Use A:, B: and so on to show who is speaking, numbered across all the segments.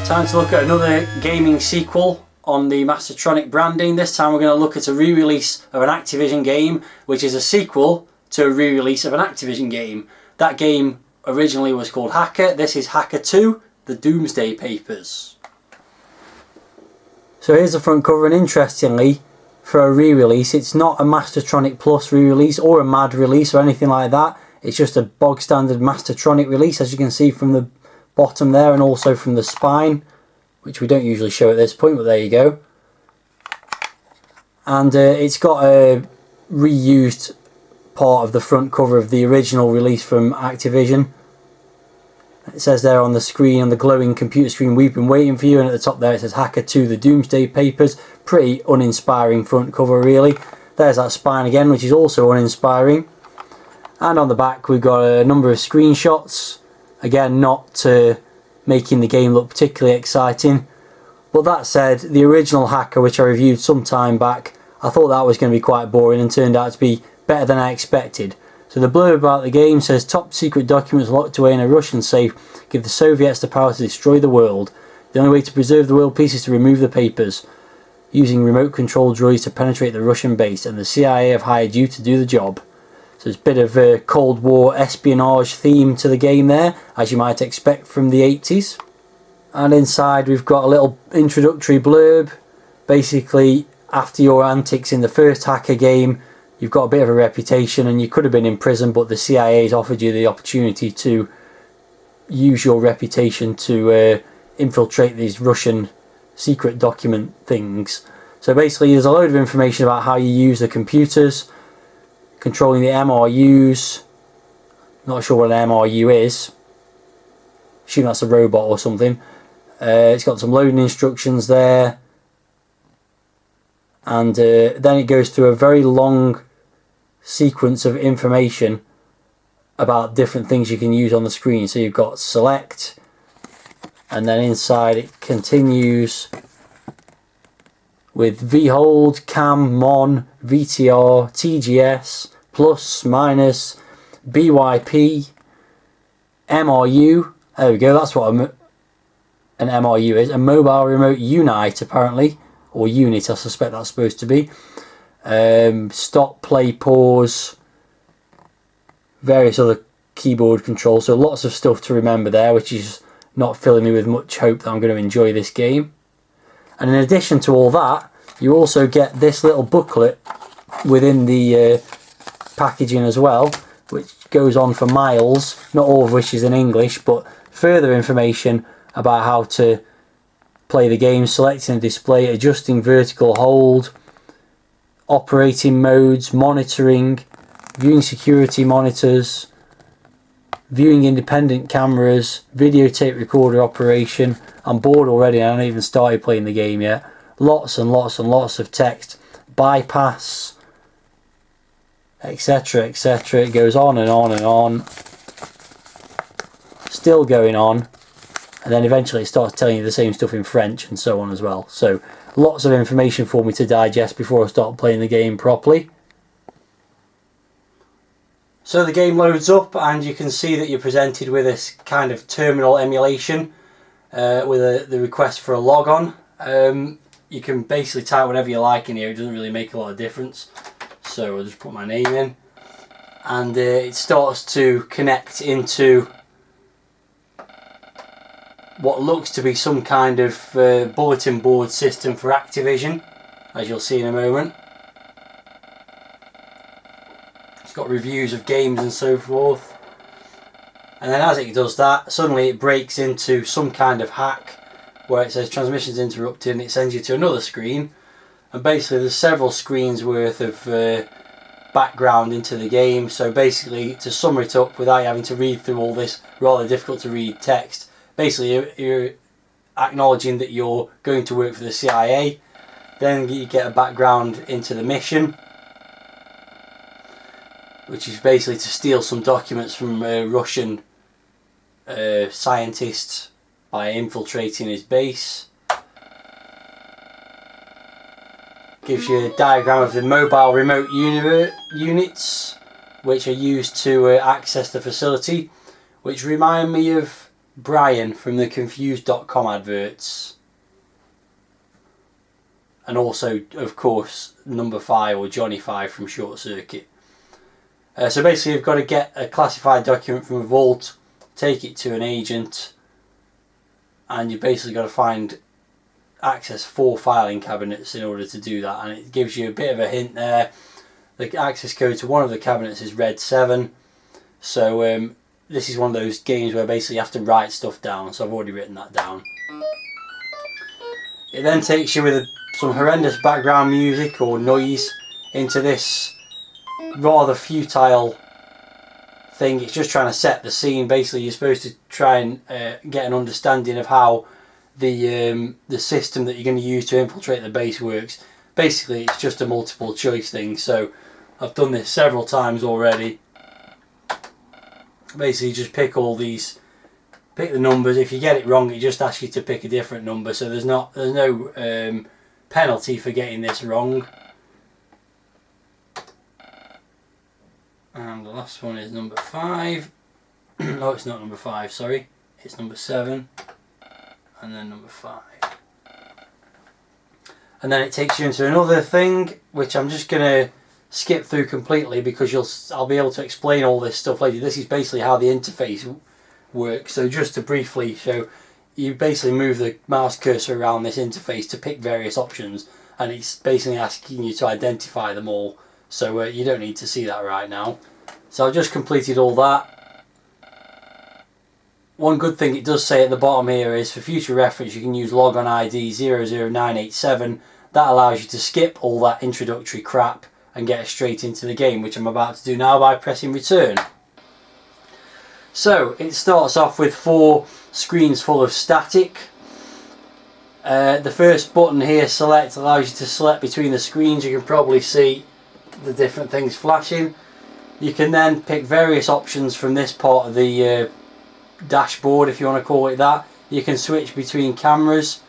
A: Time to look at another gaming sequel on the Mastertronic branding. This time we're going to look at a re-release of an Activision game, which is a sequel to a re-release of an Activision game. That game originally was called Hacker. This is Hacker 2, the Doomsday Papers. So here's the front cover, and interestingly, for a re-release, it's not a Mastertronic Plus re-release or a MAD release or anything like that. It's just a bog standard Mastertronic release, as you can see from the bottom there and also from the spine, which we don't usually show at this point, but there you go. And it's got a reused part of the front cover of the original release from Activision. It says there on the screen, on the glowing computer screen, "We've been waiting for you," and at the top there it says Hacker 2, the Doomsday Papers. Pretty uninspiring front cover really. There's that spine again, which is also uninspiring. And on the back we've got a number of screenshots. Again, not making the game look particularly exciting. But that said, the original Hacker, which I reviewed some time back, I thought that was going to be quite boring and turned out to be better than I expected. So the blurb about the game says, "Top secret documents locked away in a Russian safe give the Soviets the power to destroy the world. The only way to preserve the world peace is to remove the papers. Using remote control droids to penetrate the Russian base, and the CIA have hired you to do the job." So there's a bit of a Cold War espionage theme to the game there, as you might expect from the 80s. And inside we've got a little introductory blurb. Basically, after your antics in the first Hacker game, you've got a bit of a reputation and you could have been in prison, but the CIA has offered you the opportunity to use your reputation to infiltrate these Russian secret document things. So basically there's a load of information about how you use the computers, controlling the MRUs. Not sure what an MRU is. Assume that's a robot or something. It's got some loading instructions there. And then it goes through a very long sequence of information about different things you can use on the screen. So you've got select, and then inside it continues with VHold, CAM, MON, VTR, TGS, plus, minus, BYP, MRU. There we go, that's what an MRU is. A mobile remote unit, apparently, or unit, I suspect that's supposed to be. Stop, play, pause, various other keyboard controls. So lots of stuff to remember there, which is not filling me with much hope that I'm going to enjoy this game. And in addition to all that, you also get this little booklet within the packaging as well, which goes on for miles, not all of which is in English, but further information about how to play the game, selecting a display, adjusting vertical hold, operating modes, monitoring, viewing security monitors, viewing independent cameras, videotape recorder operation. I'm bored already, I haven't even started playing the game yet. Lots and lots and lots of text. Bypass, etc, etc. It goes on and on and on. Still going on. And then eventually it starts telling you the same stuff in French and so on as well. So lots of information for me to digest before I start playing the game properly. So the game loads up and you can see that you're presented with this kind of terminal emulation with the request for a logon. You can basically type whatever you like in here, it doesn't really make a lot of difference. So I'll just put my name in. And it starts to connect into what looks to be some kind of bulletin board system for Activision, as you'll see in a moment. It's got reviews of games and so forth. And then as it does that, suddenly it breaks into some kind of hack where it says transmissions interrupted, and it sends you to another screen. And basically there's several screens worth of background into the game. So basically, to sum it up without having to read through all this rather difficult to read text, basically you're acknowledging that you're going to work for the CIA. Then you get a background into the mission, which is basically to steal some documents from Russian scientists by infiltrating his base. Gives you a diagram of the mobile remote units which are used to access the facility, which remind me of Brian from the Confused.com adverts. And also, of course, number 5 or Johnny 5 from Short Circuit. So basically you've got to get a classified document from a vault, take it to an agent, and you basically got to find access 4 filing cabinets in order to do that. And it gives you a bit of a hint there. The access code to one of the cabinets is red 7. So this is one of those games where basically you have to write stuff down. So I've already written that down. It then takes you with some horrendous background music or noise into this rather futile thing. It's just trying to set the scene. Basically you're supposed to try and get an understanding of how the system that you're going to use to infiltrate the base works. Basically it's just a multiple choice thing, so I've done this several times already. Basically just pick the numbers. If you get it wrong it just asks you to pick a different number, so there's no penalty for getting this wrong. And the last one is number 5. No, it's not number 5, sorry. It's number 7. And then number 5. And then it takes you into another thing, which I'm just going to skip through completely because I'll be able to explain all this stuff later. This is basically how the interface works. So just to briefly show, you basically move the mouse cursor around this interface to pick various options, and it's basically asking you to identify them all. So you don't need to see that right now. So I've just completed all that. One good thing it does say at the bottom here is for future reference you can use logon ID 00987. That allows you to skip all that introductory crap and get straight into the game, which I'm about to do now by pressing return. So it starts off with 4 screens full of static. The first button here, select, allows you to select between the screens. You can probably see the different things flashing. You can then pick various options from this part of the dashboard, if you want to call it that. You can switch between cameras.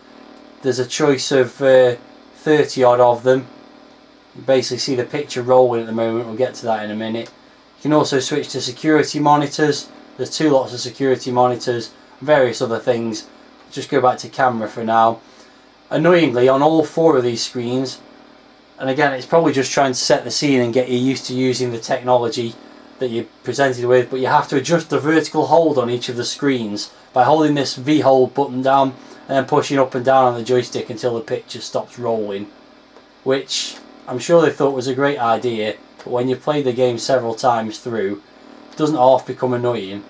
A: There's a choice of 30 odd of them. You basically see the picture rolling at the moment. We'll get to that in a minute. You can also switch to security monitors. There's 2 lots of security monitors, various other things. Just go back to camera for now. Annoyingly, on all 4 of these screens, and again it's probably just trying to set the scene and get you used to using the technology that you're presented with, but you have to adjust the vertical hold on each of the screens by holding this V hold button down and then pushing up and down on the joystick until the picture stops rolling, which I'm sure they thought was a great idea, but when you play the game several times through it doesn't half become annoying.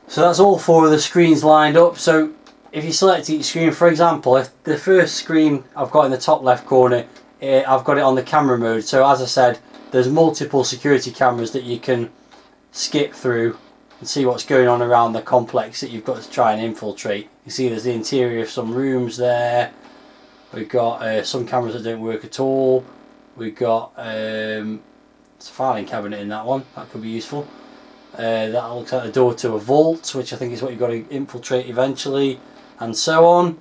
A: So that's all 4 of the screens lined up. So if you select each screen, for example, if the first screen I've got in the top left corner, I've got it on the camera mode. So as I said, there's multiple security cameras that you can skip through and see what's going on around the complex that you've got to try and infiltrate. You see there's the interior of some rooms there. We've got some cameras that don't work at all. We've got it's a filing cabinet in that one, that could be useful. That looks like the door to a vault, which I think is what you've got to infiltrate eventually, and so on.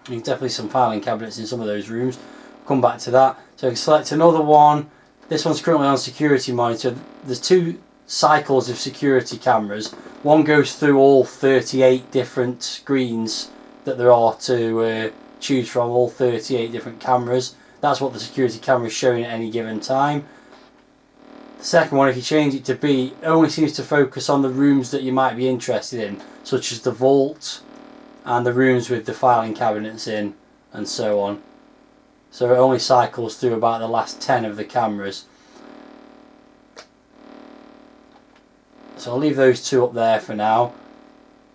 A: There's definitely some filing cabinets in some of those rooms. Come back to that. So I can select another one. This one's currently on security monitor. There's 2 cycles of security cameras. One goes through all 38 different screens that there are to choose from, all 38 different cameras. That's what the security camera is showing at any given time. The second one, if you change it to B, only seems to focus on the rooms that you might be interested in, such as the vault and the rooms with the filing cabinets in, and so on. So it only cycles through about the last 10 of the cameras. So I'll leave those 2 up there for now.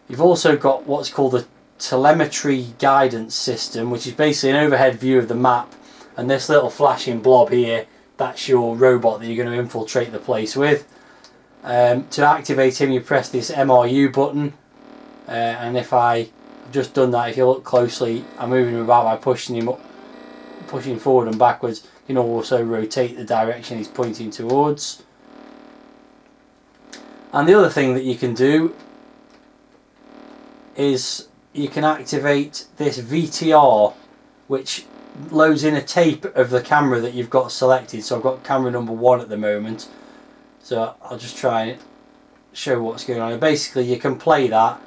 A: You've also got what's called the telemetry guidance system, which is basically an overhead view of the map, and this little flashing blob here, that's your robot that you're going to infiltrate the place with. To activate him you press this MRU button, and if I've just done that, if you look closely I'm moving him about by pushing him up, pushing forward and backwards. You can also rotate the direction he's pointing towards. And the other thing that you can do is you can activate this VTR, which loads in a tape of the camera that you've got selected. So I've got camera number 1 at the moment, so I'll just try show what's going on. And basically you can play that,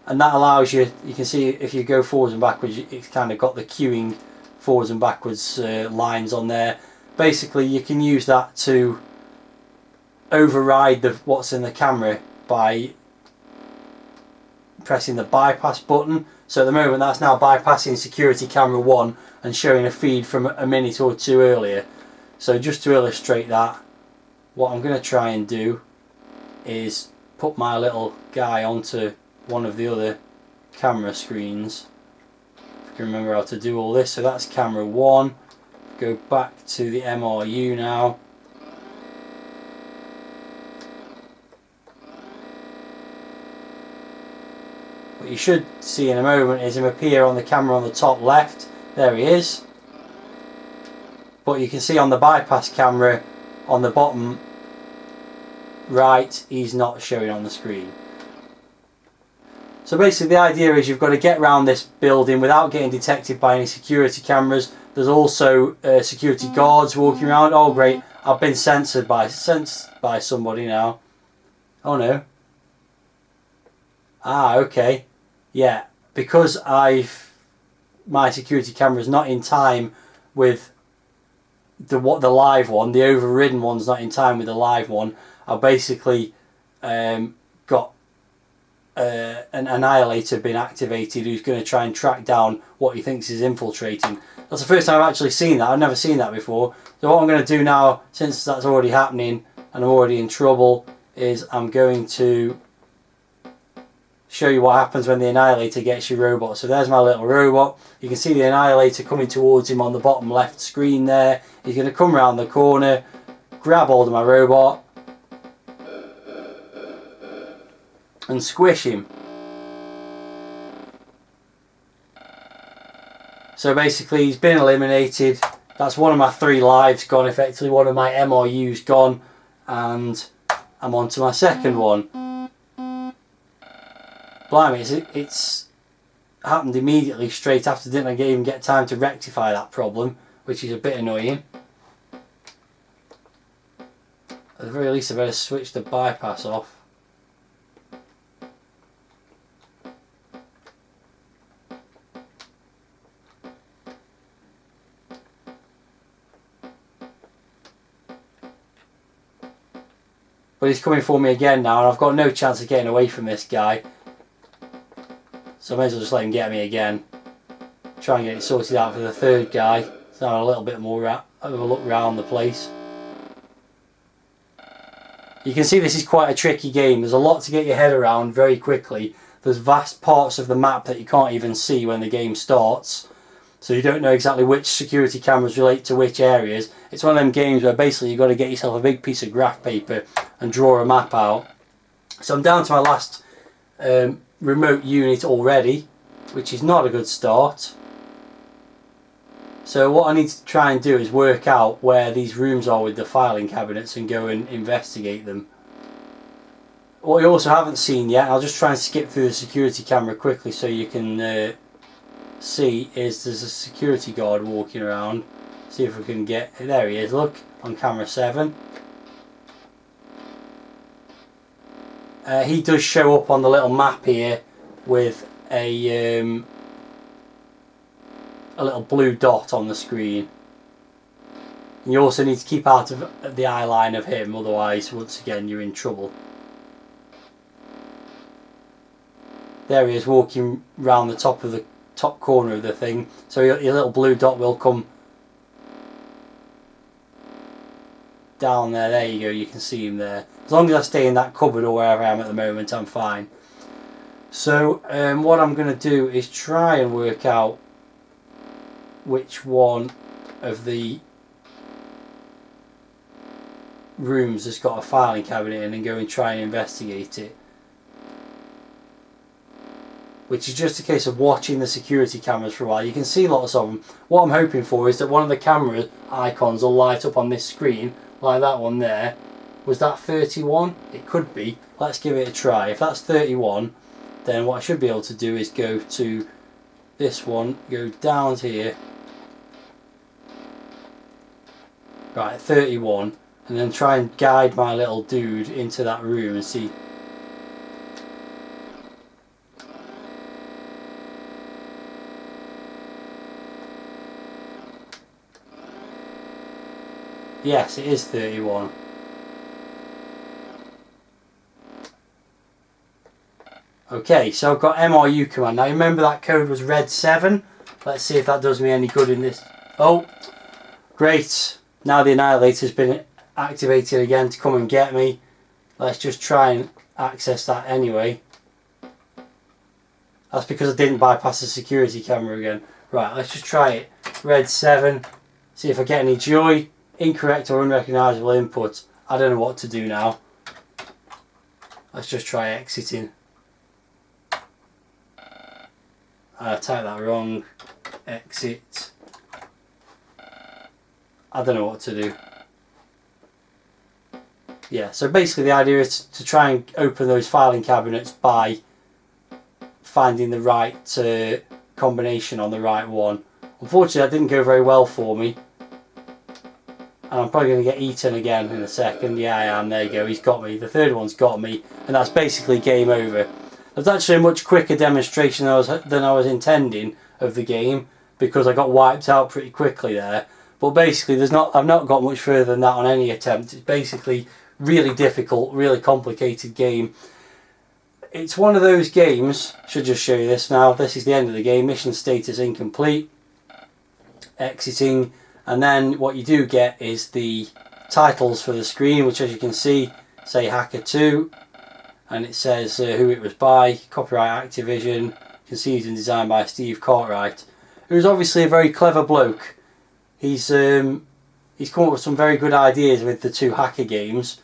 A: and that allows you, you can see if you go forwards and backwards, it's kind of got the queuing forwards and backwards lines on there. Basically you can use that to override what's in the camera by pressing the bypass button. So at the moment that's now bypassing security camera 1 and showing a feed from a minute or two earlier. So just to illustrate that, what I'm going to try and do is put my little guy onto one of the other camera screens. If I can remember how to do all this. So that's camera 1. Go back to the MRU now. What you should see in a moment is him appear on the camera on the top left. There he is. But you can see on the bypass camera on the bottom right, he's not showing on the screen. So basically the idea is you've got to get around this building without getting detected by any security cameras. There's also security guards walking around. Oh great, I've been sensed by somebody now. Oh no. Ah, okay. Yeah, because my security camera is not in time with the live one, the overridden one's not in time with the live one. I basically got an annihilator being activated who's going to try and track down what he thinks is infiltrating. That's the first time I've actually seen that. I've never seen that before. So what I'm going to do now, since that's already happening and I'm already in trouble, is I'm going to show you what happens when the annihilator gets your robot. So there's my little robot. You can see the annihilator coming towards him on the bottom left screen there. He's going to come around the corner, grab hold of my robot and squish him. So basically he's been eliminated. That's one of my 3 lives gone effectively, one of my MRUs gone, and I'm on to my second one. Blimey, it's happened immediately straight after, didn't I even get time to rectify that problem, which is a bit annoying. At the very least I better switch the bypass off. But he's coming for me again now, and I've got no chance of getting away from this guy. So I may as well just let him get me again. Try and get it sorted out for the third guy. So I'm a little bit more of a look around the place. You can see this is quite a tricky game. There's a lot to get your head around very quickly. There's vast parts of the map that you can't even see when the game starts. So you don't know exactly which security cameras relate to which areas. It's one of them games where basically you've got to get yourself a big piece of graph paper and draw a map out. So I'm down to my last remote unit already, which is not a good start. So what I need to try and do is work out where these rooms are with the filing cabinets and go and investigate them. What you also haven't seen yet, I'll just try and skip through the security camera quickly so you can see, is there's a security guard walking around. See if we can get, there he is, look, on camera 7. He does show up on the little map here with a little blue dot on the screen. And you also need to keep out of the eye line of him, otherwise once again you're in trouble. There he is walking round the top corner of the thing, so your little blue dot will come down there. There you go, you can see him there. As long as I stay in that cupboard or wherever I am at the moment, I'm fine. So what I'm going to do is try and work out which one of the rooms has got a filing cabinet in and go and try and investigate it. Which is just a case of watching the security cameras for a while. You can see lots of them. What I'm hoping for is that one of the camera icons will light up on this screen, like that one there. Was that 31? It could be. Let's give it a try. If that's 31, then what I should be able to do is go to this one, go down to here. Right, 31. And then try and guide my little dude into that room and see Yes, it is 31. Okay, so I've got MRU command. Now remember that code was red 7. Let's see if that does me any good in this. Oh, great. Now the Annihilator's been activated again to come and get me. Let's just try and access that anyway. That's because I didn't bypass the security camera again. Right, let's just try it. Red 7. See if I get any joy. Incorrect or unrecognisable input. I don't know what to do now. Let's just try exiting. I typed that wrong. Exit. I don't know what to do. Yeah, so basically the idea is to try and open those filing cabinets by finding the right combination on the right one. Unfortunately that didn't go very well for me. And I'm probably going to get eaten again in a second. Yeah, I am. There you go. He's got me. The third one's got me. And that's basically game over. That's actually a much quicker demonstration than I was intending of the game, because I got wiped out pretty quickly there. But basically I've not got much further than that on any attempt. It's basically really difficult, really complicated game. It's one of those games, should just show you this now. This is the end of the game. Mission status incomplete. Exiting. And then what you do get is the titles for the screen, which as you can see say Hacker 2, and it says who it was by, copyright Activision, conceived and designed by Steve Cartwright, who's obviously a very clever bloke. He's come up with some very good ideas with the 2 Hacker games.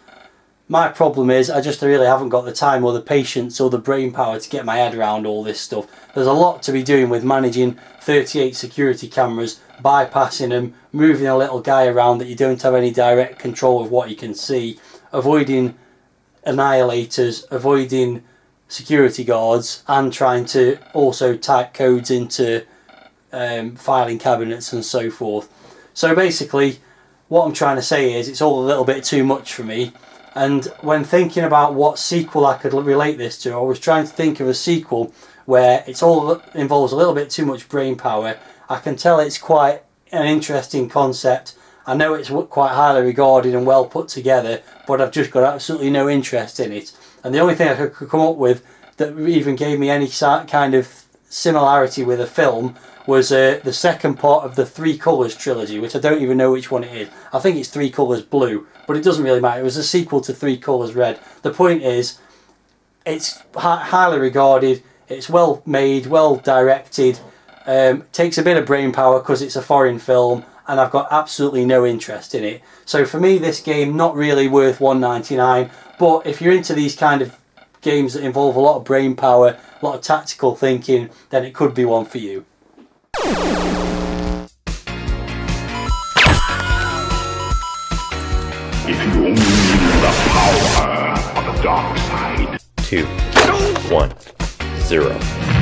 A: My problem is I just really haven't got the time or the patience or the brain power to get my head around all this stuff. There's a lot to be doing with managing 38 security cameras, bypassing them, moving a little guy around that you don't have any direct control of what you can see, avoiding annihilators, avoiding security guards, and trying to also type codes into filing cabinets and so forth. So basically what I'm trying to say is it's all a little bit too much for me. And when thinking about what sequel I could relate this to, I was trying to think of a sequel where it's all involves a little bit too much brain power. I can tell it's quite an interesting concept. I know it's quite highly regarded and well put together, but I've just got absolutely no interest in it. And the only thing I could come up with that even gave me any kind of similarity with a film was the second part of the Three Colours trilogy, which I don't even know which one it is. I think it's Three Colours Blue, but it doesn't really matter. It was a sequel to Three Colours Red. The point is, it's highly regarded, it's well made, well directed, takes a bit of brain power because it's a foreign film, and I've got absolutely no interest in it. So for me, this game, not really worth $1.99, but if you're into these kind of games that involve a lot of brain power, a lot of tactical thinking, then it could be one for you.
B: If you only knew the power of the dark side.
C: 2, 1, 0.